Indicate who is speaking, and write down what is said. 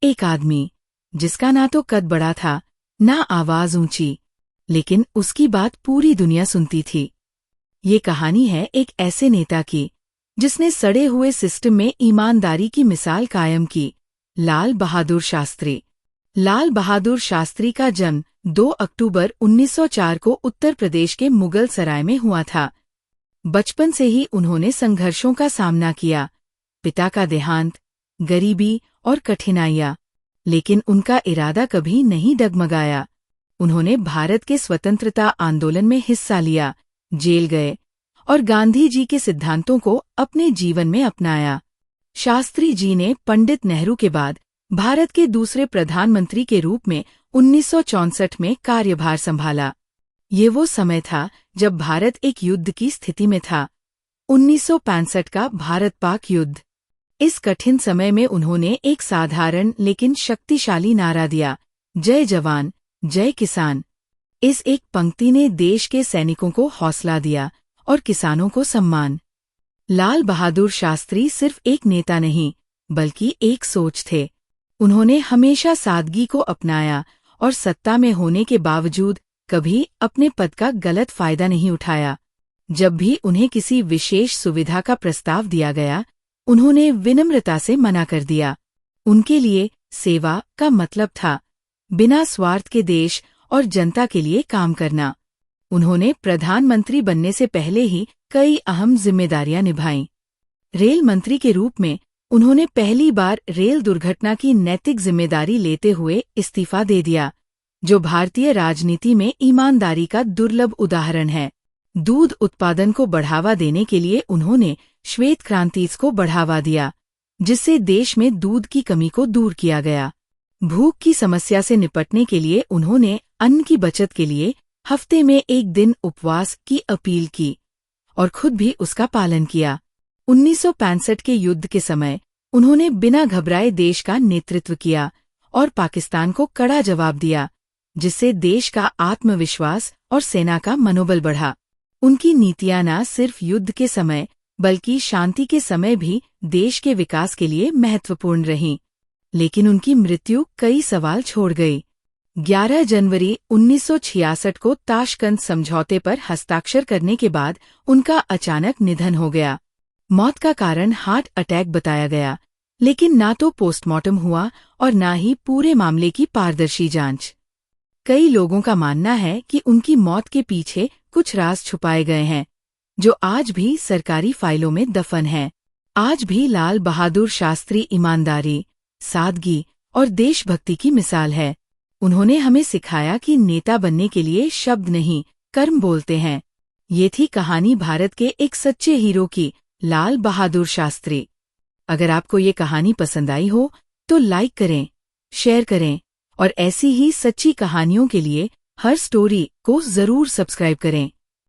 Speaker 1: एक आदमी जिसका ना तो कद बड़ा था, ना आवाज ऊंची, लेकिन उसकी बात पूरी दुनिया सुनती थी। ये कहानी है एक ऐसे नेता की जिसने सड़े हुए सिस्टम में ईमानदारी की मिसाल कायम की, लाल बहादुर शास्त्री। लाल बहादुर शास्त्री का जन्म 2 अक्टूबर 1904 को उत्तर प्रदेश के मुगल सराय में हुआ था। बचपन से ही उन्होंने संघर्षों का सामना किया, पिता का देहांत, गरीबी और कठिनाइयां, लेकिन उनका इरादा कभी नहीं डगमगाया। उन्होंने भारत के स्वतंत्रता आंदोलन में हिस्सा लिया, जेल गए और गांधी जी के सिद्धांतों को अपने जीवन में अपनाया। शास्त्री जी ने पंडित नेहरू के बाद भारत के दूसरे प्रधानमंत्री के रूप में 1964 में कार्यभार संभाला। ये वो समय था जब भारत एक युद्ध की स्थिति में था, 1965 का भारत-पाक युद्ध। इस कठिन समय में उन्होंने एक साधारण लेकिन शक्तिशाली नारा दिया, जय जवान, जय किसान। इस एक पंक्ति ने देश के सैनिकों को हौसला दिया और किसानों को सम्मान। लाल बहादुर शास्त्री सिर्फ एक नेता नहीं, बल्कि एक सोच थे। उन्होंने हमेशा सादगी को अपनाया और सत्ता में होने के बावजूद कभी अपने पद का गलत फायदा नहीं उठाया। जब भी उन्हें किसी विशेष सुविधा का प्रस्ताव दिया गया, उन्होंने विनम्रता से मना कर दिया। उनके लिए सेवा का मतलब था बिना स्वार्थ के देश और जनता के लिए काम करना। उन्होंने प्रधानमंत्री बनने से पहले ही कई अहम जिम्मेदारियां निभाईं। रेल मंत्री के रूप में उन्होंने पहली बार रेल दुर्घटना की नैतिक जिम्मेदारी लेते हुए इस्तीफा दे दिया, जो भारतीय राजनीति में ईमानदारी का दुर्लभ उदाहरण है। दूध उत्पादन को बढ़ावा देने के लिए उन्होंने श्वेत क्रांति को बढ़ावा दिया, जिससे देश में दूध की कमी को दूर किया गया। भूख की समस्या से निपटने के लिए उन्होंने अन्न की बचत के लिए हफ्ते में एक दिन उपवास की अपील की और खुद भी उसका पालन किया। 1965 के युद्ध के समय उन्होंने बिना घबराए देश का नेतृत्व किया और पाकिस्तान को कड़ा जवाब दिया, जिससे देश का आत्मविश्वास और सेना का मनोबल बढ़ा। उनकी नीतियां न सिर्फ युद्ध के समय बल्कि शांति के समय भी देश के विकास के लिए महत्वपूर्ण रहीं। लेकिन उनकी मृत्यु कई सवाल छोड़ गई। 11 जनवरी 1966 को ताशकंद समझौते पर हस्ताक्षर करने के बाद उनका अचानक निधन हो गया। मौत का कारण हार्ट अटैक बताया गया, लेकिन ना तो पोस्टमार्टम हुआ और ना ही पूरे मामले की पारदर्शी जांच। कई लोगों का मानना है कि उनकी मौत के पीछे कुछ राज छुपाए गए हैं, जो आज भी सरकारी फाइलों में दफन हैं। आज भी लाल बहादुर शास्त्री ईमानदारी, सादगी और देशभक्ति की मिसाल है। उन्होंने हमें सिखाया कि नेता बनने के लिए शब्द नहीं, कर्म बोलते हैं। ये थी कहानी भारत के एक सच्चे हीरो की, लाल बहादुर शास्त्री। अगर आपको ये कहानी पसंद आई हो तो लाइक करें, शेयर करें और ऐसी ही सच्ची कहानियों के लिए हर स्टोरी को जरूर सब्सक्राइब करें।